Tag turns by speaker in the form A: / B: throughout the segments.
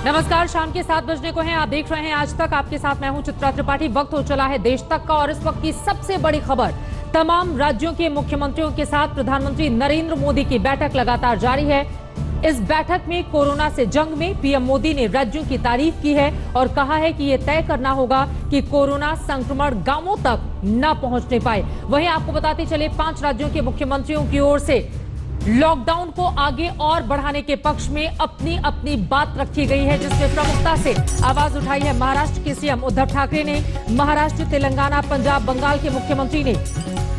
A: नमस्कार, शाम के 7 बजने को हैं। आप देख रहे हैं आज तक। आपके साथ मैं हूं चित्रा त्रिपाठी। वक्त हो चला है देश तक का और इस वक्त की सबसे बड़ी खबर, तमाम राज्यों के मुख्यमंत्रियों के साथ प्रधानमंत्री नरेंद्र मोदी की बैठक लगातार जारी है। इस बैठक में कोरोना से जंग में पीएम मोदी ने राज्यों की तारीफ की है और कहा है कि यह तय करना होगा कि कोरोना संक्रमण गांवों तक न पहुंचने पाए। वहीं आपको बताते चले 5 राज्यों के मुख्यमंत्रियों की ओर से लॉकडाउन को आगे और बढ़ाने के पक्ष में अपनी अपनी बात रखी गई है, जिसमें प्रमुखता से आवाज उठाई है महाराष्ट्र के सीएम उद्धव ठाकरे ने। महाराष्ट्र, तेलंगाना, पंजाब, बंगाल के मुख्यमंत्री ने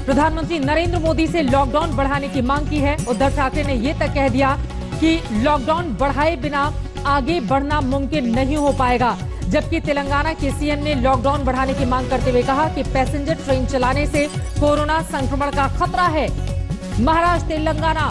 A: प्रधानमंत्री नरेंद्र मोदी से लॉकडाउन बढ़ाने की मांग की है। उद्धव ठाकरे ने यह तक कह दिया कि लॉकडाउन बढ़ाए बिना आगे बढ़ना मुमकिन नहीं हो पाएगा। जबकि तेलंगाना के सीएम ने लॉकडाउन बढ़ाने की मांग करते हुए कहा कि पैसेंजर ट्रेन चलाने से कोरोना संक्रमण का खतरा है। महाराष्ट्र, तेलंगाना,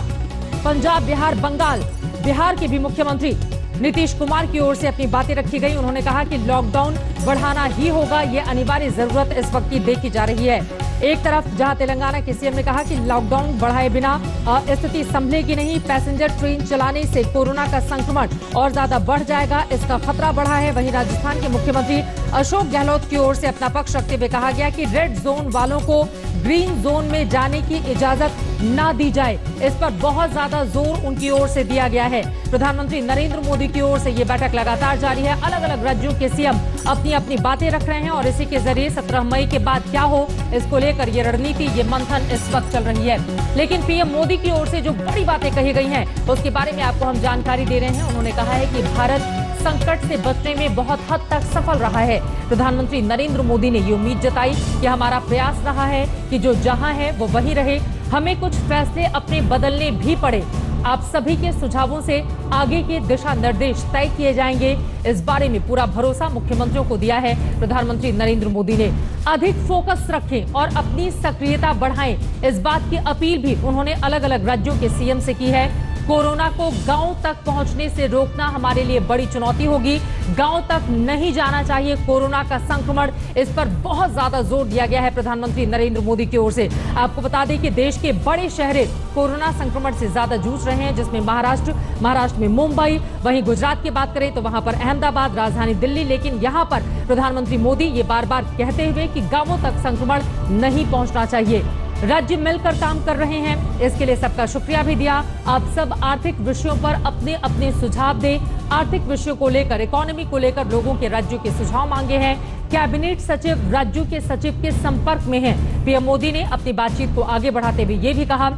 A: पंजाब, बिहार, बंगाल, बिहार के भी मुख्यमंत्री नीतीश कुमार की ओर से अपनी बातें रखी गई। उन्होंने कहा कि लॉकडाउन बढ़ाना ही होगा, यह अनिवार्य जरूरत इस वक्त की देखी जा रही है। एक तरफ जहां तेलंगाना के सीएम ने कहा कि लॉकडाउन बढ़ाए बिना स्थिति संभलेगी नहीं, पैसेंजर ट्रेन चलाने से कोरोना का संक्रमण और ज्यादा बढ़ जाएगा, इसका खतरा बढ़ा है। वहीं राजस्थान के मुख्यमंत्री अशोक गहलोत की ओर से अपना पक्ष रखते हुए कहा गया कि रेड जोन वालों को ग्रीन जोन में जाने की इजाजत ना दी जाए। इस पर बहुत ज्यादा जोर उनकी ओर से दिया गया है। प्रधानमंत्री नरेंद्र मोदी की ओर से ये बैठक लगातार जारी है। अलग अलग राज्यों के सीएम अपनी अपनी बातें रख रहे हैं और इसी के जरिए 17 मई के बाद क्या हो, इसको लेकर ये रणनीति, ये मंथन इस वक्त चल रही है। लेकिन पीएम मोदी की ओर से जो बड़ी बातें कही गई हैं, उसके बारे में आपको हम जानकारी दे रहे हैं। उन्होंने कहा है कि भारत संकट से बचने में बहुत हद तक सफल रहा है। प्रधानमंत्री नरेंद्र मोदी ने ये उम्मीद जताई कि हमारा प्रयास रहा है कि जो जहां है वो वहीं रहे। हमें कुछ फैसले अपने बदलने भी पड़े। आप सभी के सुझावों से आगे के दिशा निर्देश तय किए जाएंगे। इस बारे में पूरा भरोसा मुख्यमंत्रियों को दिया है प्रधानमंत्री नरेंद्र मोदी ने। अधिक फोकस रखें और अपनी सक्रियता बढ़ाएं, इस बात की अपील भी उन्होंने अलग अलग राज्यों के सीएम से की है। कोरोना को गांव तक पहुंचने से रोकना हमारे लिए बड़ी चुनौती होगी। गांव तक नहीं जाना चाहिए कोरोना का संक्रमण, इस पर बहुत ज्यादा जोर दिया गया है प्रधानमंत्री नरेंद्र मोदी की ओर से। आपको बता दें कि देश के बड़े शहर कोरोना संक्रमण से ज्यादा जूझ रहे हैं, जिसमें महाराष्ट्र में मुंबई, वहीं गुजरात की बात करें तो वहां पर अहमदाबाद, राजधानी दिल्ली। लेकिन यहां पर प्रधानमंत्री मोदी ये बार बार कहते हुए कि गांवों तक संक्रमण नहीं पहुंचना चाहिए। राज्य मिलकर काम कर रहे हैं, इसके लिए सबका शुक्रिया भी दिया। आप सब आर्थिक विषयों पर अपने अपने सुझाव दें। आर्थिक विषयों को लेकर, इकोनॉमी को लेकर लोगों के राज्यों के सुझाव मांगे हैं। कैबिनेट सचिव राज्यों के सचिव के संपर्क में हैं। पीएम मोदी ने अपनी बातचीत को आगे बढ़ाते हुए ये भी कहा,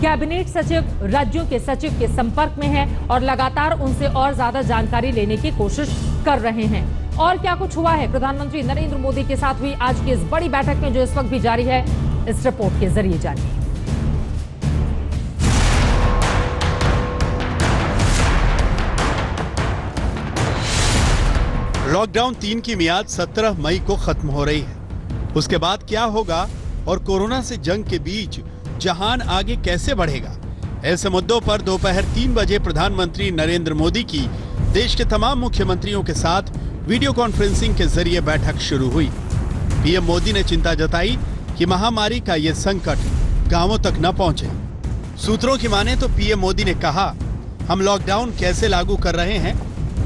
A: कैबिनेट सचिव राज्यों के सचिव के संपर्क में हैं और लगातार उनसे और ज्यादा जानकारी लेने की कोशिश कर रहे हैं। और क्या कुछ हुआ है प्रधानमंत्री नरेंद्र मोदी के साथ हुई आज की इस बड़ी बैठक में, जो इस वक्त भी जारी है, इस रिपोर्ट के जरिए जानिए।
B: लॉकडाउन 3 की मियाद 17 मई को खत्म हो रही है। उसके बाद क्या होगा और कोरोना से जंग के बीच जहान आगे कैसे बढ़ेगा, ऐसे मुद्दों पर दोपहर 3 बजे प्रधानमंत्री नरेंद्र मोदी की देश के तमाम मुख्यमंत्रियों के साथ वीडियो कॉन्फ्रेंसिंग के जरिए बैठक शुरू हुई। पीएम मोदी ने चिंता जताई कि महामारी का ये संकट गांवों तक न पहुंचे। सूत्रों की माने तो पीएम मोदी ने कहा, हम लॉकडाउन कैसे लागू कर रहे हैं,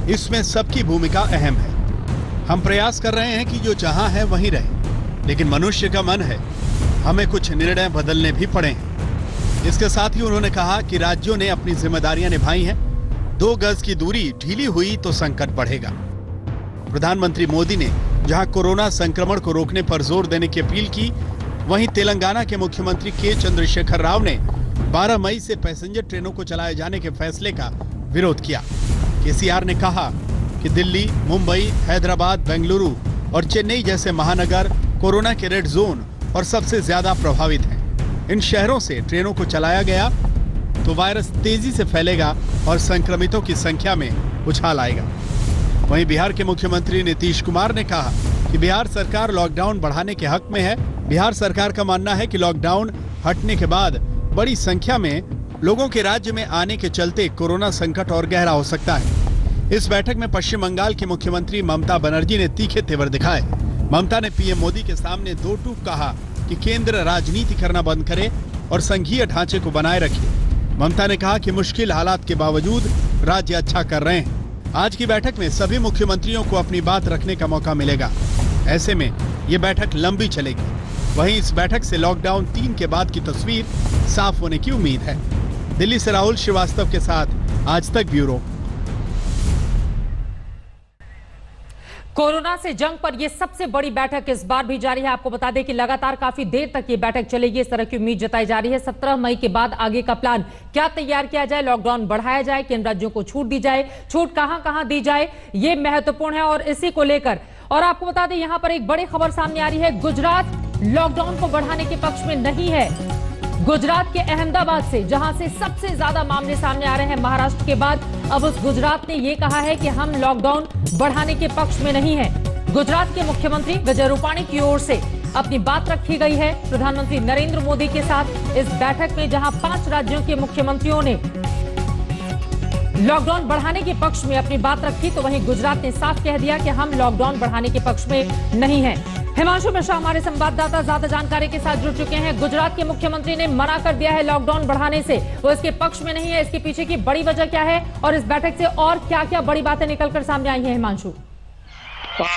B: इसमें सबकी भूमिका अहम है। हम प्रयास कर रहे हैं कि जो जहां है वहीं रहे, लेकिन मनुष्य का मन है, हमें कुछ निर्णय बदलने भी पड़े हैं। इसके साथ ही उन्होंने कहा कि राज्यों ने अपनी जिम्मेदारियां निभाई हैं। 2 गज की दूरी ढीली हुई तो संकट बढ़ेगा। प्रधानमंत्री मोदी ने जहां कोरोना संक्रमण को रोकने पर जोर देने की अपील की, वहीं तेलंगाना के मुख्यमंत्री के चंद्रशेखर राव ने 12 मई से पैसेंजर ट्रेनों को चलाए जाने के फैसले का विरोध किया। केसीआर ने कहा कि दिल्ली, मुंबई, हैदराबाद, बेंगलुरु और चेन्नई जैसे महानगर कोरोना के रेड जोन और सबसे ज्यादा प्रभावित हैं। इन शहरों से ट्रेनों को चलाया गया तो वायरस तेजी से फैलेगा और संक्रमितों की संख्या में उछाल आएगा। वहीं बिहार के मुख्यमंत्री नीतीश कुमार ने कहा कि बिहार सरकार लॉकडाउन बढ़ाने के हक में है। बिहार सरकार का मानना है कि लॉकडाउन हटने के बाद बड़ी संख्या में लोगों के राज्य में आने के चलते कोरोना संकट और गहरा हो सकता है। इस बैठक में पश्चिम बंगाल की मुख्यमंत्री ममता बनर्जी ने तीखे तेवर दिखाए। ममता ने पीएम मोदी के सामने 2 टूक कहा कि केंद्र राजनीति करना बंद करे और संघीय ढांचे को बनाए रखे। ममता ने कहा कि मुश्किल हालात के बावजूद राज्य अच्छा कर रहे हैं। आज की बैठक में सभी मुख्यमंत्रियों को अपनी बात रखने का मौका मिलेगा। ऐसे में ये बैठक लंबी चलेगी। वहीं इस बैठक से लॉकडाउन 3 के बाद की तस्वीर साफ होने की उम्मीद है। दिल्ली से राहुल श्रीवास्तव के साथ आज तक ब्यूरो।
A: कोरोना से जंग पर यह सबसे बड़ी बैठक इस बार भी जारी है। आपको बता दें कि लगातार काफी देर तक ये बैठक चलेगी, इस तरह की उम्मीद जताई जा रही है। 17 मई के बाद आगे का प्लान क्या तैयार किया जाए, लॉकडाउन बढ़ाया जाए, किन राज्यों को छूट दी जाए, छूट कहां दी जाए, ये महत्वपूर्ण है। और इसी को लेकर और आपको बता दें यहां पर एक बड़ी खबर सामने आ रही है। गुजरात लॉकडाउन को बढ़ाने के पक्ष में नहीं है। गुजरात के अहमदाबाद से, जहां से सबसे ज्यादा मामले सामने आ रहे हैं महाराष्ट्र के बाद, अब उस गुजरात ने यह कहा है कि हम लॉकडाउन बढ़ाने के पक्ष में नहीं है। गुजरात के मुख्यमंत्री विजय रूपाणी की ओर से अपनी बात रखी गई है प्रधानमंत्री नरेंद्र मोदी के साथ इस बैठक में, जहां 5 राज्यों के मुख्यमंत्रियों ने लॉकडाउन बढ़ाने के पक्ष में अपनी बात रखी, तो वहीं गुजरात ने साफ कह दिया कि हम लॉकडाउन बढ़ाने के पक्ष में नहीं है। हिमांशु मिश्रा हमारे संवाददाता ज्यादा जानकारी के साथ जुड़ चुके हैं। गुजरात के मुख्यमंत्री ने मना कर दिया है लॉकडाउन बढ़ाने से, वो इसके पक्ष में नहीं है। इसके पीछे की बड़ी वजह क्या है और इस बैठक से और क्या-क्या बड़ी बातें निकलकर सामने आई हैं? हिमांशु,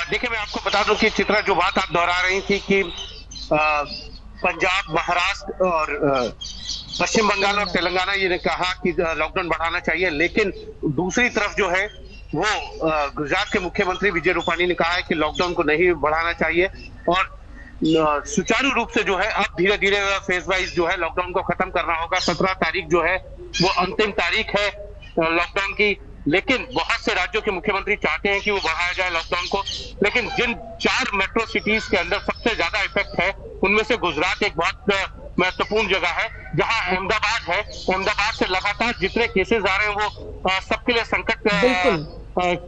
C: देखिए, मैं आपको बता दूं कि चित्रा, जो बात आप दोहरा रही थी कि पंजाब, महाराष्ट्र और पश्चिम बंगाल और तेलंगाना ये ने कहा कि लॉकडाउन बढ़ाना चाहिए, लेकिन दूसरी तरफ जो है वो गुजरात के मुख्यमंत्री विजय रूपाणी ने कहा है कि लॉकडाउन को नहीं बढ़ाना चाहिए और सुचारू रूप से जो है अब धीरे धीरे फेज वाइज जो है लॉकडाउन को खत्म करना होगा। 17 तारीख जो है वो अंतिम तारीख है लॉकडाउन की, लेकिन बहुत से राज्यों के मुख्यमंत्री चाहते हैं कि वो बढ़ाया जाए लॉकडाउन को। लेकिन जिन 4 मेट्रो सिटीज के अंदर सबसे ज्यादा इफेक्ट है उनमें से गुजरात एक बहुत महत्वपूर्ण जगह है, जहां अहमदाबाद है। अहमदाबाद से लगातार जितने केसेस आ रहे हैं वो सबके लिए संकट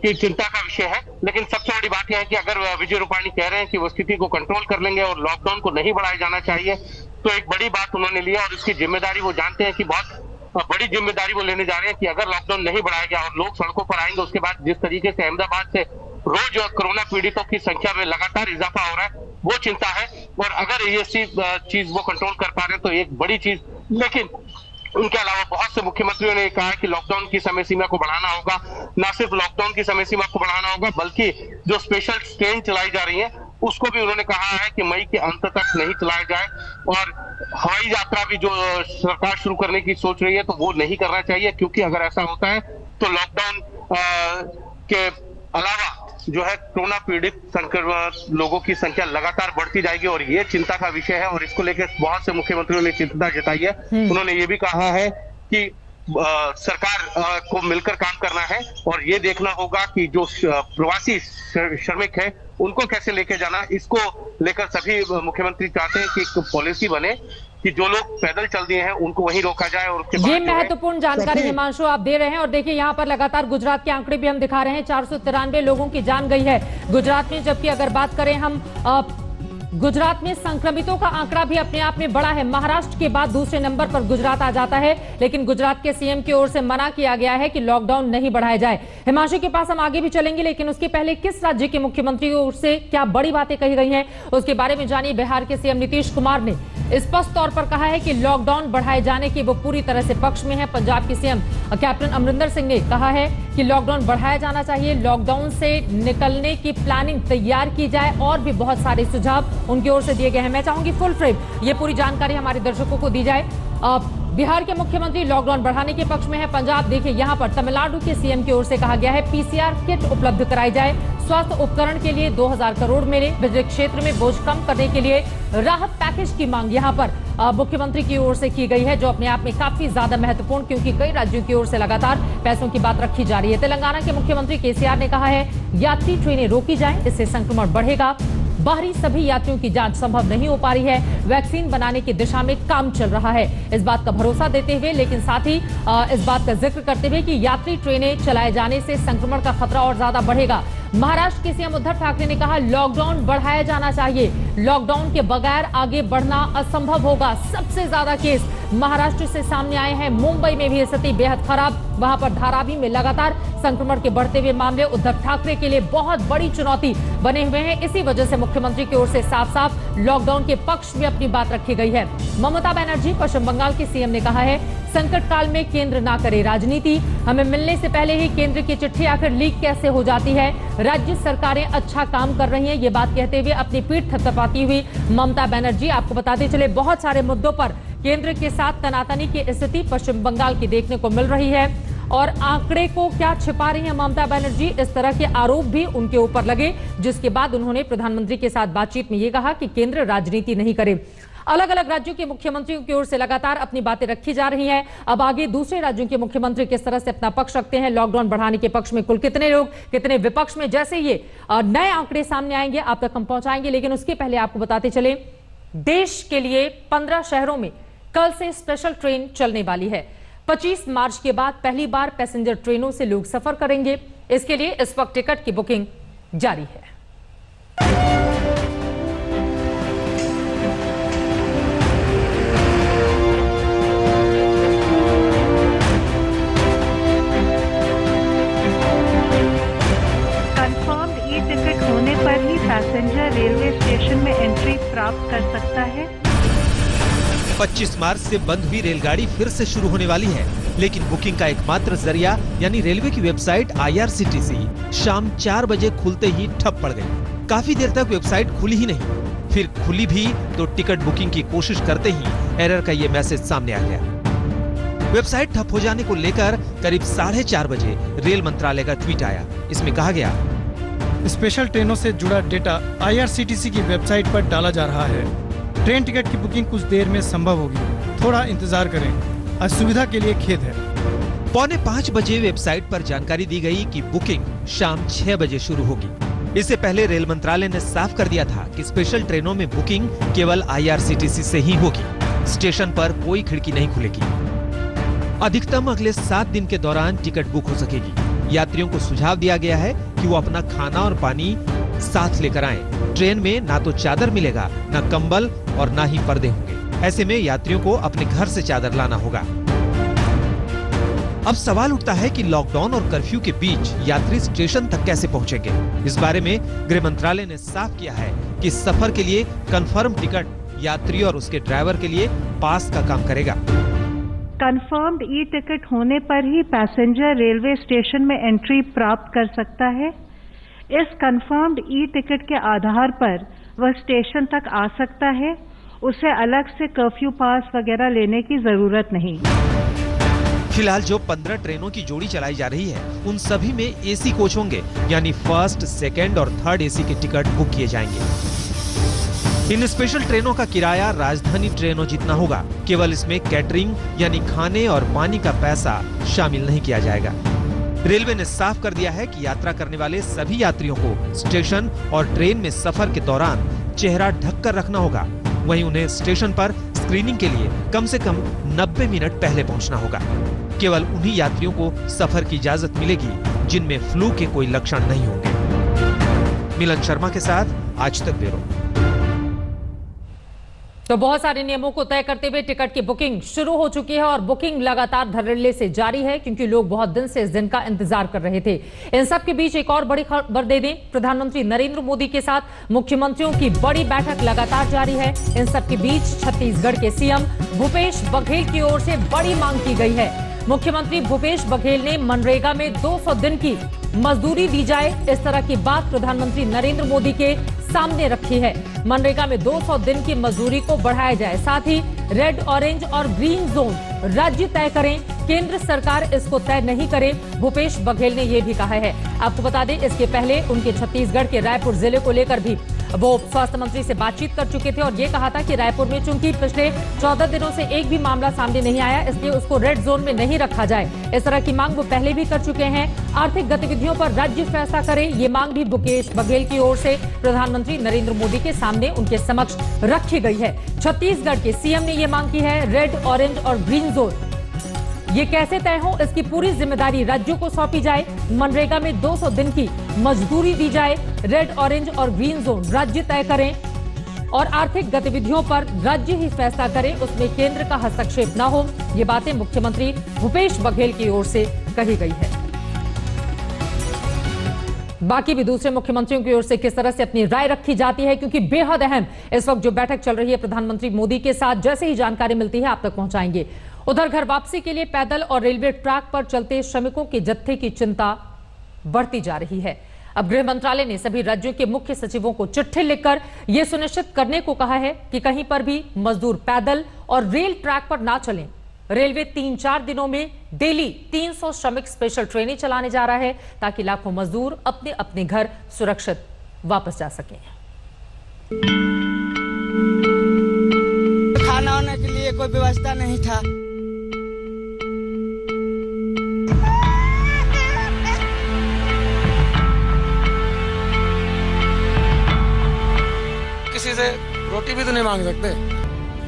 C: की चिंता का विषय है। लेकिन सबसे बड़ी बात यह है कि अगर विजय रूपाणी कह रहे हैं कि वो स्थिति को कंट्रोल कर लेंगे और लॉकडाउन को नहीं बढ़ाया जाना चाहिए, तो एक बड़ी बात उन्होंने लिया और इसकी जिम्मेदारी वो जानते हैं कि बहुत बड़ी जिम्मेदारी वो लेने जा रहे हैं कि अगर लॉकडाउन नहीं बढ़ाया गया और लोग सड़कों पर आएंगे, उसके बाद जिस तरीके से अहमदाबाद से रोज कोरोना पीड़ितों की संख्या में लगातार इजाफा हो रहा है, वो चिंता है। और अगर ये चीज वो कंट्रोल कर पा रहे हैं तो एक बड़ी चीज। लेकिन उनके अलावा बहुत से मुख्यमंत्रियों ने कहा है कि लॉकडाउन की समय सीमा को बढ़ाना होगा। न सिर्फ लॉकडाउन की समय सीमा को बढ़ाना होगा, बल्कि जो स्पेशल ट्रेन चलाई जा रही है उसको भी उन्होंने कहा है कि मई के अंत तक नहीं चलाया जाए। और हवाई यात्रा भी जो सरकार शुरू करने की सोच रही है तो वो नहीं करना चाहिए, क्योंकि अगर ऐसा होता है तो लॉकडाउन के अलावा जो है कोरोना पीड़ित संक्रमित लोगों की संख्या लगातार बढ़ती जाएगी और ये चिंता का विषय है। और इसको लेकर बहुत से मुख्यमंत्रियों ने चिंता जताई है। उन्होंने ये भी कहा है कि सरकार को मिलकर काम करना है और ये देखना होगा कि जो प्रवासी श्रमिक है उनको कैसे लेके जाना। इसको लेकर सभी मुख्यमंत्री चाहते हैं कि एक पॉलिसी बने कि जो लोग पैदल चल दिए हैं उनको वहीं रोका जाए। और उसके
A: ये महत्वपूर्ण जानकारी हिमांशु आप दे रहे हैं। और देखिए यहाँ पर लगातार गुजरात के आंकड़े भी हम दिखा रहे हैं, 493 लोगों की जान गई है गुजरात में। जबकि अगर बात करें हम गुजरात में संक्रमितों का आंकड़ा भी अपने आप में बड़ा है। महाराष्ट्र के बाद दूसरे नंबर पर गुजरात आ जाता है, लेकिन गुजरात के सीएम की ओर से मना किया गया है कि लॉकडाउन नहीं बढ़ाया जाए। हिमांशु के पास हम आगे भी चलेंगे, लेकिन उसके पहले किस राज्य के मुख्यमंत्री की ओर से क्या बड़ी बातें कही गई हैं उसके बारे में जानिए। बिहार के सीएम नीतीश कुमार ने स्पष्ट तौर पर कहा है कि लॉकडाउन बढ़ाए जाने के वो पूरी तरह से पक्ष में है। पंजाब के सीएम कैप्टन अमरिंदर सिंह ने कहा है कि लॉकडाउन बढ़ाया जाना चाहिए, लॉकडाउन से निकलने की प्लानिंग तैयार की जाए और भी बहुत सारे सुझाव उनकी ओर से दिए गए हैं। मैं चाहूंगी फुल फ्रेम ये पूरी जानकारी हमारे दर्शकों को दी जाए। बिहार के मुख्यमंत्री लॉकडाउन बढ़ाने के पक्ष में है। पंजाब देखिए यहाँ पर तमिलनाडु के सीएम की ओर से कहा गया है पीसीआर किट उपलब्ध कराई जाए, स्वास्थ्य उपकरण के लिए 2000 करोड़ मिले, बिजली क्षेत्र में बोझ कम करने के लिए राहत पैकेज की मांग यहाँ पर मुख्यमंत्री की ओर से की गई है, जो अपने आप में काफी ज्यादा महत्वपूर्ण, क्योंकि कई राज्यों की ओर से लगातार पैसों की बात रखी जा रही है। तेलंगाना के मुख्यमंत्री केसीआर ने कहा है यात्री ट्रेनें रोकी जाएं, इससे संक्रमण बढ़ेगा। बाहरी सभी यात्रियों की जांच संभव नहीं हो पा रही है, वैक्सीन बनाने की दिशा में काम चल रहा है, इस बात का भरोसा देते हुए, लेकिन साथ ही इस बात का जिक्र करते हुए कि यात्री ट्रेनें चलाए जाने से संक्रमण का खतरा और ज्यादा बढ़ेगा। महाराष्ट्र के सीएम उद्धव ठाकरे ने कहा लॉकडाउन बढ़ाया जाना चाहिए, लॉकडाउन के बगैर आगे बढ़ना असंभव होगा। सबसे ज्यादा केस महाराष्ट्र से सामने आए हैं। मुंबई में भी स्थिति बेहद खराब, वहां पर धारावी में लगातार संक्रमण के बढ़ते हुए मामले उद्धव ठाकरे के लिए बहुत बड़ी चुनौती बने हुए हैं। इसी वजह से मुख्यमंत्री की ओर से साफ साफ लॉकडाउन के पक्ष में अपनी बात रखी गई है। ममता बनर्जी पश्चिम बंगाल के सीएम ने कहा है संकट काल में केंद्र ना करे राजनीति, हमें मिलने से पहले ही केंद्र की चिट्ठी आखिर लीक कैसे हो जाती है। राज्य सरकारें अच्छा काम कर रही हैं, ये बात कहते हुए अपनी पीठ थपथपाती हुई ममता बनर्जी आपको बताते चले बहुत सारे मुद्दों पर केंद्र के साथ तनातनी की स्थिति पश्चिम बंगाल की देखने को मिल रही है। और आंकड़े को क्या छिपा रही हैं ममता बनर्जी, इस तरह के आरोप भी उनके ऊपर लगे, जिसके बाद उन्होंने प्रधानमंत्री के साथ बातचीत में यह कहा कि केंद्र राजनीति नहीं करे। अलग अलग राज्यों के मुख्यमंत्रियों की ओर से लगातार अपनी बातें रखी जा रही हैं। अब आगे दूसरे राज्यों के मुख्यमंत्री किस तरह से अपना पक्ष रखते हैं, लॉकडाउन बढ़ाने के पक्ष में कुल कितने लोग, कितने विपक्ष में, जैसे ये नए आंकड़े सामने आएंगे आप तक हम पहुंचाएंगे। लेकिन उसके पहले आपको बताते चले देश के लिए 15 शहरों में कल से स्पेशल ट्रेन चलने वाली है। 25 मार्च के बाद पहली बार पैसेंजर ट्रेनों से लोग सफर करेंगे। इसके लिए इस वक्त टिकट की बुकिंग जारी है।
D: कंफर्म्ड ई टिकट होने पर ही पैसेंजर रेलवे स्टेशन में एंट्री प्राप्त कर सकता है।
E: 25 मार्च से बंद हुई रेलगाड़ी फिर से शुरू होने वाली है, लेकिन बुकिंग का एकमात्र जरिया यानी रेलवे की वेबसाइट IRCTC शाम 4 बजे खुलते ही ठप पड़ गई। काफी देर तक वेबसाइट खुली ही नहीं, फिर खुली भी तो टिकट बुकिंग की कोशिश करते ही एरर का ये मैसेज सामने आ गया। वेबसाइट ठप हो जाने को लेकर करीब 4:30 बजे रेल मंत्रालय का ट्वीट आया। इसमें कहा गया,
F: स्पेशल ट्रेनों से जुड़ा डेटा IRCTC की वेबसाइट पर डाला जा रहा है। ट्रेन टिकट की बुकिंग कुछ देर में संभव होगी, थोड़ा इंतजार करें। असुविधा के लिए खेद है।
E: 4:45 बजे वेबसाइट पर जानकारी दी गई कि बुकिंग शाम 6 बजे शुरू होगी। इससे पहले रेल मंत्रालय ने साफ कर दिया था कि स्पेशल ट्रेनों में बुकिंग केवल IRCTC से ही होगी, स्टेशन पर कोई खिड़की नहीं खुलेगी। अधिकतम अगले 7 दिन के दौरान टिकट बुक हो सकेगी। यात्रियों को सुझाव दिया गया है कि वो अपना खाना और पानी साथ लेकर आएं। ट्रेन में ना तो चादर मिलेगा, ना कंबल और ना ही पर्दे होंगे। ऐसे में यात्रियों को अपने घर से चादर लाना होगा। अब सवाल उठता है कि लॉकडाउन और कर्फ्यू के बीच यात्री स्टेशन तक कैसे पहुंचेंगे। इस बारे में गृह मंत्रालय ने साफ किया है कि सफर के लिए कंफर्म टिकट यात्री और उसके ड्राइवर के लिए पास का काम करेगा।
D: कंफर्म्ड ई टिकट होने पर ही पैसेंजर रेलवे स्टेशन में एंट्री प्राप्त कर सकता है। इस कंफर्म्ड ई टिकट के आधार पर वह स्टेशन तक आ सकता है। उसे अलग से कर्फ्यू पास वगैरह लेने की जरूरत नहीं।
E: फिलहाल जो 15 ट्रेनों की जोड़ी चलाई जा रही है उन सभी में AC कोच होंगे, यानी फर्स्ट, सेकंड और थर्ड AC के टिकट बुक किए जाएंगे। इन स्पेशल ट्रेनों का किराया राजधानी ट्रेनों जितना होगा, केवल इसमें कैटरिंग यानी खाने और पानी का पैसा शामिल नहीं किया जाएगा। रेलवे ने साफ कर दिया है कि यात्रा करने वाले सभी यात्रियों को स्टेशन और ट्रेन में सफर के दौरान चेहरा ढककर रखना होगा। वहीं उन्हें स्टेशन पर स्क्रीनिंग के लिए कम से कम 90 मिनट पहले पहुंचना होगा। केवल उन्हीं यात्रियों को सफर की इजाजत मिलेगी जिनमें फ्लू के कोई लक्षण नहीं होंगे। मिलन शर्मा के साथ आज तक ब्यूरो।
A: तो बहुत सारे नियमों को तय करते हुए टिकट की बुकिंग शुरू हो चुकी है और बुकिंग लगातार धड़ल्ले से जारी है, क्योंकि लोग बहुत दिन से इस दिन का इंतजार कर रहे थे। इन सब के बीच एक और बड़ी खबर दे दें, प्रधानमंत्री नरेंद्र मोदी के साथ मुख्यमंत्रियों की बड़ी बैठक लगातार जारी है। इन सब के बीच छत्तीसगढ़ के सीएम भूपेश बघेल की ओर से बड़ी मांग की गई है। मुख्यमंत्री भूपेश बघेल ने मनरेगा में 200 दिन की मजदूरी दी जाए, इस तरह की बात प्रधानमंत्री नरेंद्र मोदी के सामने रखी है। मनरेगा में 200 दिन की मजदूरी को बढ़ाया जाए, साथ ही रेड, ऑरेंज और ग्रीन जोन राज्य तय करें, केंद्र सरकार इसको तय नहीं करे, भूपेश बघेल ने यह भी कहा है। आपको बता दें, इसके पहले उनके छत्तीसगढ़ के रायपुर जिले को लेकर भी वो स्वास्थ्य मंत्री से बातचीत कर चुके थे और ये कहा था कि रायपुर में चूंकि पिछले 14 दिनों से एक भी मामला सामने नहीं आया, इसलिए उसको रेड जोन में नहीं रखा जाए। इस तरह की मांग वो पहले भी कर चुके हैं। आर्थिक गतिविधियों पर राज्य फैसला करे, ये मांग भी भूपेश बघेल की ओर से प्रधानमंत्री नरेंद्र मोदी के सामने उनके समक्ष रखी गई है। छत्तीसगढ़ के सीएम ने ये मांग की है, रेड, ऑरेंज और ग्रीन जोन ये कैसे तय हो, इसकी पूरी जिम्मेदारी राज्यों को सौंपी जाए। मनरेगा में 200 दिन की मजदूरी दी जाए। रेड, ऑरेंज और ग्रीन जोन राज्य तय करें और आर्थिक गतिविधियों पर राज्य ही फैसला करें, उसमें केंद्र का हस्तक्षेप न हो। ये बातें मुख्यमंत्री भूपेश बघेल की ओर से कही गई है। बाकी भी दूसरे मुख्यमंत्रियों की ओर से किस तरह से अपनी राय रखी जाती है, क्योंकि बेहद अहम इस वक्त जो बैठक चल रही है प्रधानमंत्री मोदी के साथ, जैसे ही जानकारी मिलती है आप तक पहुंचाएंगे। उधर घर वापसी के लिए पैदल और रेलवे ट्रैक पर चलते श्रमिकों के जत्थे की चिंता बढ़ती जा रही है। अब गृह मंत्रालय ने सभी राज्यों के मुख्य सचिवों को चिट्ठी लिखकर यह सुनिश्चित करने को कहा है कि कहीं पर भी मजदूर पैदल और रेल ट्रैक पर ना चलें। रेलवे 3-4 दिनों में डेली 300 श्रमिक स्पेशल ट्रेनें चलाने जा रहा है ताकि लाखों मजदूर अपने अपने घर सुरक्षित वापस जा सकें।
G: खाना वाने के लिए कोई व्यवस्था नहीं था।
H: किसी से रोटी भी तो नहीं मांग सकते।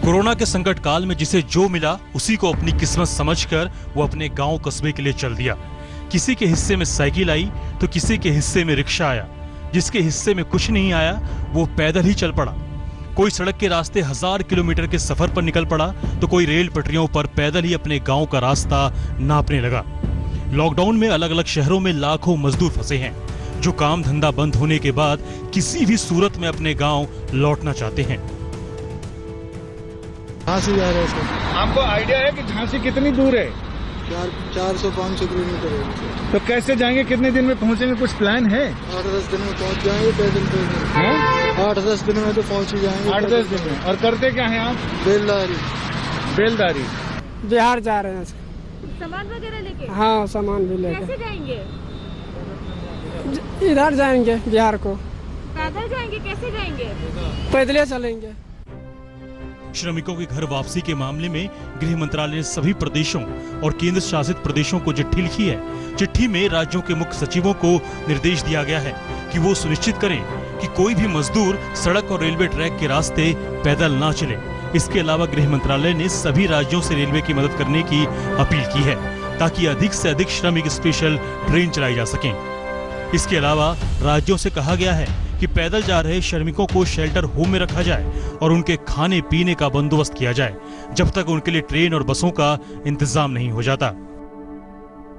I: कोरोना के संकट काल में जिसे जो मिला उसी को अपनी किस्मत समझकर वो अपने गांव कस्बे के लिए चल दिया। किसी के हिस्से में साइकिल आई तो किसी के हिस्से में रिक्शा आया। जिसके हिस्से में कुछ नहीं आया वो पैदल ही चल पड़ा। कोई सड़क के रास्ते 1000 किलोमीटर के सफर पर निकल पड़ा तो कोई रेल पटरियों पर पैदल ही अपने गांव का रास्ता नापने लगा। लॉकडाउन में अलग अलग शहरों में लाखों मजदूर फंसे हैं जो काम धंधा बंद होने के बाद किसी भी सूरत में अपने गांव लौटना चाहते हैं।
F: झांसी जा रहे हैं।
J: आपको आइडिया है कि झांसी कितनी दूर है?
F: 400-500 किलोमीटर है।
J: तो कैसे जाएंगे, कितने दिन में पहुंचेंगे, कुछ प्लान है?
F: 8-10 दिन में पहुंच जाएंगे पैदल। 8-10 दिन में तो पहुंच ही जाएंगे।
J: 8-10 दिन में। और करते क्या है आप? बेलदारी।
G: बिहार जा रहे हैं।
K: सामान वगैरह लेके?
G: हाँ, सामान भी लेके।
K: कैसे जाएंगे?
G: इधर जाएंगे बिहार को।
K: पैदल जाएंगे? कैसे जाएंगे?
G: पैदल चलेंगे।
I: श्रमिकों की घर वापसी के मामले में गृह मंत्रालय ने सभी प्रदेशों और केंद्र शासित प्रदेशों को चिट्ठी लिखी है। चिट्ठी में राज्यों के मुख्य सचिवों को निर्देश दिया गया है कि वो सुनिश्चित करें कि कोई भी मजदूर सड़क और रेलवे ट्रैक के रास्ते पैदल ना चले। इसके अलावा गृह मंत्रालय ने सभी राज्यों से रेलवे की मदद करने की अपील की है ताकि अधिक से अधिक श्रमिक स्पेशल ट्रेन चलाई जा सकें। इसके अलावा राज्यों से कहा गया है कि पैदल जा रहे श्रमिकों को शेल्टर होम में रखा जाए और उनके खाने पीने का बंदोबस्त किया जाए जब तक उनके लिए ट्रेन और बसों का इंतजाम नहीं हो जाता।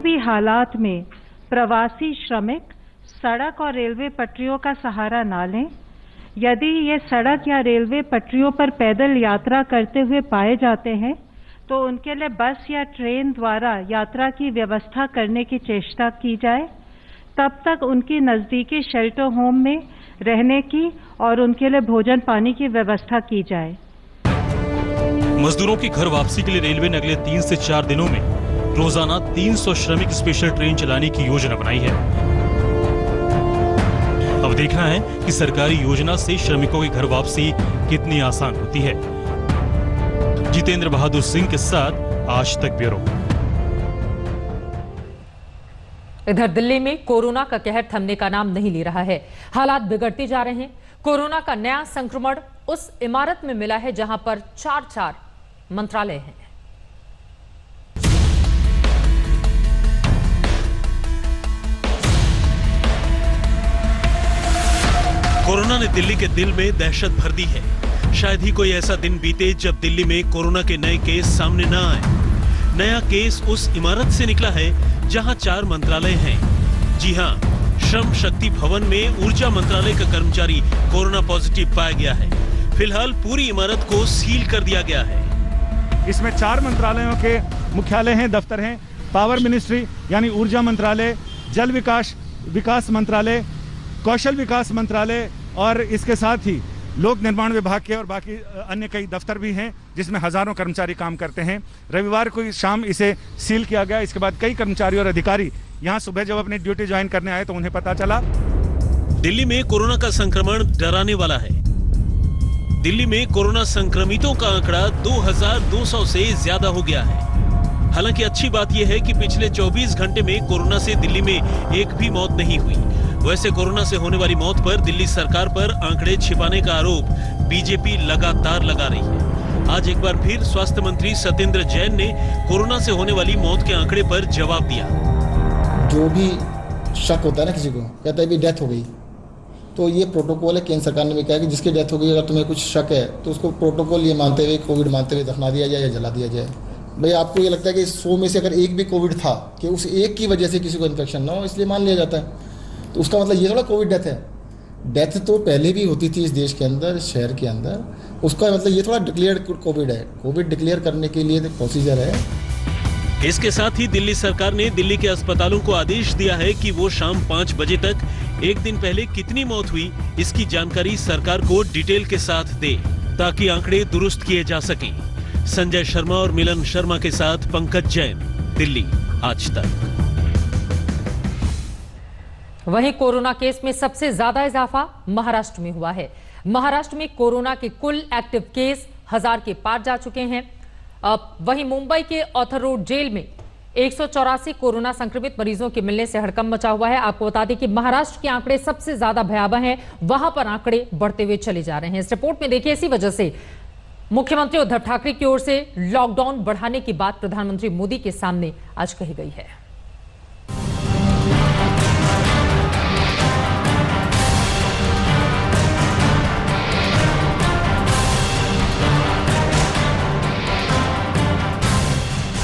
D: भी हालात में प्रवासी श्रमिक सड़क और रेलवे पटरियों का सहारा ना लें। यदि ये सड़क या रेलवे पटरियों पर पैदल यात्रा करते हुए पाए जाते हैं तो उनके लिए बस या ट्रेन द्वारा यात्रा की व्यवस्था करने की चेष्टा की जाए। तब तक उनकी नजदीकी शेल्टर होम में रहने की और उनके लिए भोजन पानी की व्यवस्था की जाए।
I: मजदूरों की घर वापसी के लिए रेलवे ने अगले 3 से 4 दिनों में रोजाना 300 श्रमिक स्पेशल ट्रेन चलाने की योजना बनाई है। अब देखना है कि सरकारी योजना से श्रमिकों की घर वापसी कितनी आसान होती है। जितेंद्र बहादुर सिंह के साथ आज तक ब्यूरो।
A: इधर दिल्ली में कोरोना का कहर थमने का नाम नहीं ले रहा है। हालात बिगड़ते जा रहे हैं। कोरोना का नया संक्रमण उस इमारत में मिला है जहां पर 4 मंत्रालय हैं।
I: कोरोना ने दिल्ली के दिल में दहशत भर दी है। शायद ही कोई ऐसा दिन बीते जब दिल्ली में कोरोना के नए केस सामने न आए। नया केस उस इमारत से निकला है जहां 4 मंत्रालय हैं। जी हां, श्रम शक्ति भवन में ऊर्जा मंत्रालय का कर्मचारी कोरोना पॉजिटिव पाया गया है। फिलहाल पूरी इमारत को सील कर दिया गया है।
J: इसमें 4 मंत्रालयों के मुख्यालय हैं, दफ्तर हैं। पावर मिनिस्ट्री यानी ऊर्जा मंत्रालय, जल विकास मंत्रालय, कौशल विकास मंत्रालय और इसके साथ ही लोक निर्माण विभाग के और बाकी अन्य कई दफ्तर भी हैं जिसमें हजारों कर्मचारी काम करते हैं। रविवार को शाम इसे सील किया गया। इसके बाद कई कर्मचारी और अधिकारी यहां सुबह जब अपनी ड्यूटी ज्वाइन करने आए तो उन्हें पता चला।
I: दिल्ली में कोरोना का संक्रमण डराने वाला है। दिल्ली में कोरोना संक्रमितों का आंकड़ा 2200 से ज्यादा हो गया है। हालांकि अच्छी बात यह है कि पिछले 24 घंटे में कोरोना से दिल्ली में एक भी मौत नहीं हुई। वैसे कोरोना से होने वाली मौत पर दिल्ली सरकार पर आंकड़े छिपाने का आरोप बीजेपी लगातार लगा रही है। आज एक बार फिर स्वास्थ्य मंत्री सत्येंद्र जैन ने कोरोना से होने वाली मौत के आंकड़े पर जवाब दिया।
L: जो भी शक होता है ना, किसी को कहता है भी डेथ हो गई, तो ये प्रोटोकॉल है। केंद्र सरकार ने भी कहा कि जिसकी डेथ हो गई अगर तुम्हें कुछ शक है तो उसको प्रोटोकॉल ये मानते हुए, कोविड मानते हुए दफना दिया जाए या जला दिया जाए। भाई आपको ये लगता है कि 100 में से अगर एक भी कोविड था कि उस एक की वजह से किसी को इन्फेक्शन ना हो, इसलिए मान लिया जाता है, तो उसका मतलब ये थोड़ा कोविड डेथ है। डेथ तो पहले भी होती थी इस देश के अंदर, इस शहर के अंदर, उसका मतलब ये थोड़ा डिक्लेयर्ड कोविड है। कोविड डिक्लेयर करने के लिए प्रोसीजर है।
I: इसके साथ ही दिल्ली सरकार ने दिल्ली के अस्पतालों को आदेश दिया है कि वो शाम 5 बजे तक एक दिन पहले कितनी मौत हुई इसकी जानकारी सरकार को डिटेल के साथ दे, ताकि आंकड़े दुरुस्त किए जा सकें। संजय शर्मा और मिलन शर्मा के साथ पंकज जैन, दिल्ली आज तक।
A: वहीं कोरोना केस में सबसे ज्यादा इजाफा महाराष्ट्र में हुआ है। महाराष्ट्र में कोरोना के कुल एक्टिव केस 1000 के पार जा चुके हैं। वहीं मुंबई के ऑथर रोड जेल में 184 कोरोना संक्रमित मरीजों के मिलने से हड़कंप मचा हुआ है। आपको बता दें कि महाराष्ट्र के आंकड़े सबसे ज्यादा भयावह हैं, वहां पर आंकड़े बढ़ते हुए चले जा रहे हैं। इस रिपोर्ट में देखिए, इसी वजह से मुख्यमंत्री उद्धव ठाकरे की ओर से लॉकडाउन बढ़ाने की बात प्रधानमंत्री मोदी के सामने आज कही गई है।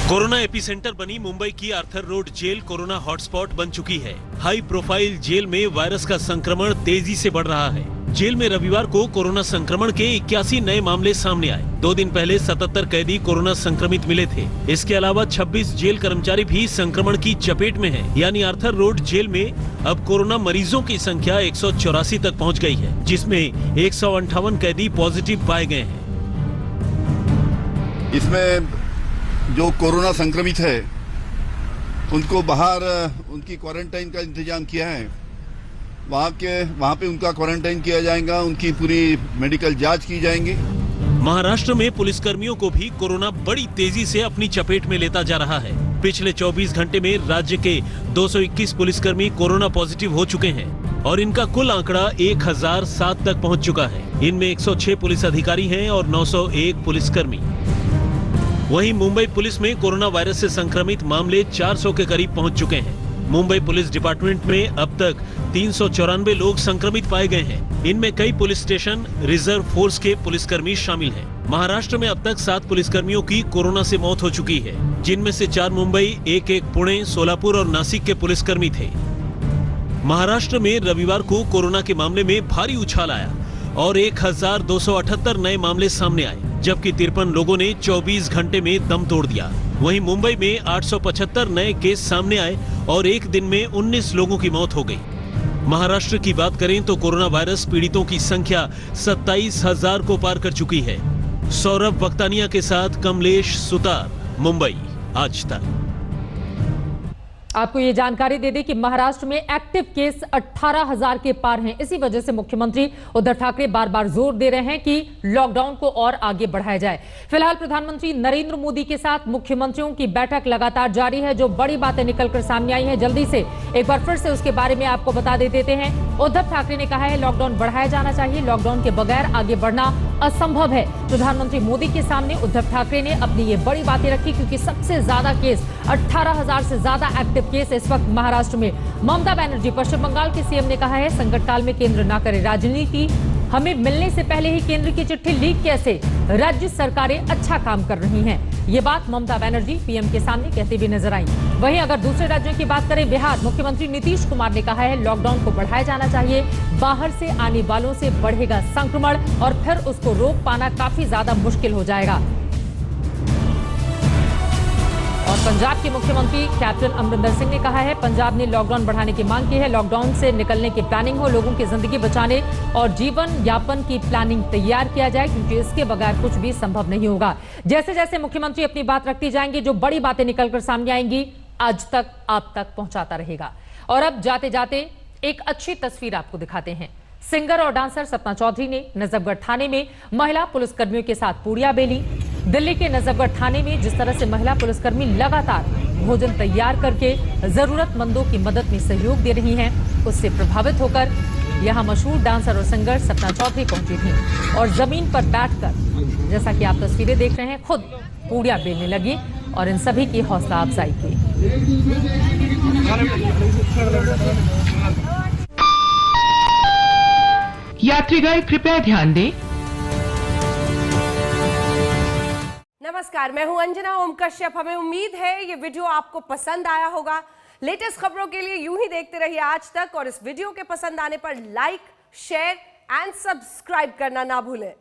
I: कोरोना एपिसेंटर बनी मुंबई की Arthur Road jail corona hotspot बन चुकी है। हाई प्रोफाइल जेल में वायरस का संक्रमण तेजी से बढ़ रहा है। जेल में रविवार को कोरोना संक्रमण के 81 नए मामले सामने आए। 2 दिन पहले 77 कैदी कोरोना संक्रमित मिले थे। इसके अलावा 26 जेल कर्मचारी भी संक्रमण की चपेट में हैं। यानी आर्थर रोड जेल में अब कोरोना मरीजों की संख्या 184 तक पहुंच गई है, जिसमें 158 कैदी पॉजिटिव पाए गए हैं।
M: इसमें जो कोरोना संक्रमित है उनको बाहर उनकी क्वारंटाइन का इंतजाम किया है। वहाँ पे उनका क्वारंटाइन किया जाएगा, उनकी पूरी मेडिकल जांच की जाएंगी।
I: महाराष्ट्र में पुलिसकर्मियों को भी कोरोना बड़ी तेजी से अपनी चपेट में लेता जा रहा है। पिछले 24 घंटे में राज्य के 221 पुलिसकर्मी कोरोना पॉजिटिव हो चुके हैं और इनका कुल आंकड़ा 1007 तक पहुंच चुका है। इनमें 106 पुलिस अधिकारी हैं और 901 पुलिसकर्मी। वहीं मुंबई पुलिस में कोरोना वायरस से संक्रमित मामले 400 के करीब पहुंच चुके हैं। मुंबई पुलिस डिपार्टमेंट में अब तक 394 लोग संक्रमित पाए गए हैं। इनमें कई पुलिस स्टेशन, रिजर्व फोर्स के पुलिसकर्मी शामिल हैं। महाराष्ट्र में अब तक 7 पुलिसकर्मियों की कोरोना से मौत हो चुकी है, जिनमें से 4 मुंबई, 1 पुणे, सोलापुर और नासिक के पुलिसकर्मी थे। महाराष्ट्र में रविवार को कोरोना के मामले में भारी उछाल आया और 1278 नए मामले सामने आए, जबकि 53 लोगों ने 24 घंटे में दम तोड़ दिया। वहीं मुंबई में 875 नए केस सामने आए और एक दिन में 19 लोगों की मौत हो गई। महाराष्ट्र की बात करें तो कोरोना वायरस पीड़ितों की संख्या 27,000 को पार कर चुकी है। सौरभ वक्तानिया के साथ कमलेश सुतार, मुंबई आज तक।
A: आपको ये जानकारी दे दें कि महाराष्ट्र में एक्टिव केस 18,000 के पार हैं। इसी वजह से मुख्यमंत्री उद्धव ठाकरे बार बार जोर दे रहे हैं कि लॉकडाउन को और आगे बढ़ाया जाए। फिलहाल प्रधानमंत्री नरेंद्र मोदी के साथ मुख्यमंत्रियों की बैठक लगातार जारी है। जो बड़ी बातें निकलकर सामने आई हैं, जल्दी से एक बार फिर से उसके बारे में आपको बता देते हैं। उद्धव ठाकरे ने कहा है लॉकडाउन बढ़ाया जाना चाहिए, लॉकडाउन के बगैर आगे बढ़ना असंभव है। प्रधानमंत्री मोदी के सामने उद्धव ठाकरे ने अपनी ये बड़ी बातें रखी, क्योंकि सबसे ज्यादा केस 18,000 से ज्यादा एक्टिव केस इस वक्त महाराष्ट्र में। ममता बनर्जी, पश्चिम बंगाल के सीएम, ने कहा है संकट काल में केंद्र ना करे राजनीति, हमें मिलने से पहले ही केंद्र की चिट्ठी लीक कैसे, राज्य सरकारें अच्छा काम कर रही हैं। ये बात ममता बनर्जी पीएम के सामने कहती भी नजर आई। वहीं अगर दूसरे राज्यों की बात करें, बिहार, मुख्यमंत्री नीतीश कुमार ने कहा है लॉकडाउन को बढ़ाया जाना चाहिए, बाहर से आने वालों से बढ़ेगा संक्रमण और फिर उसको रोक पाना काफी ज्यादा मुश्किल हो जाएगा। और पंजाब के मुख्यमंत्री कैप्टन अमरिंदर सिंह ने कहा है पंजाब ने लॉकडाउन बढ़ाने की मांग की है, लॉकडाउन से निकलने की प्लानिंग हो, लोगों की जिंदगी बचाने और जीवन यापन की प्लानिंग तैयार किया जाए, क्योंकि इसके बगैर कुछ भी संभव नहीं होगा। जैसे जैसे मुख्यमंत्री अपनी बात रखती जाएंगे, जो बड़ी बातें निकलकर सामने आएंगी, आज तक आप तक पहुंचाता रहेगा। और अब जाते जाते एक अच्छी तस्वीर आपको दिखाते हैं। सिंगर और डांसर सपना चौधरी ने नजफगढ़ थाने में महिला पुलिसकर्मियों के साथ पूड़ियां बेली। दिल्ली के नजफगढ़ थाने में जिस तरह से महिला पुलिसकर्मी लगातार भोजन तैयार करके जरूरतमंदों की मदद में सहयोग दे रही हैं, उससे प्रभावित होकर यहाँ मशहूर डांसर और सिंगर सपना चौधरी पहुंची थी और जमीन पर बैठकर, जैसा कि आप तस्वीरें देख रहे हैं, खुद पूड़ियां बेलने लगी और इन सभी की हौसला अफजाई की।
N: यात्रीगण कृपया ध्यान दें।
O: नमस्कार, मैं हूं अंजना ओम कश्यप। हमें उम्मीद है ये वीडियो आपको पसंद आया होगा। लेटेस्ट खबरों के लिए यूं ही देखते रहिए आज तक और इस वीडियो के पसंद आने पर लाइक, शेयर एंड सब्सक्राइब करना ना भूलें।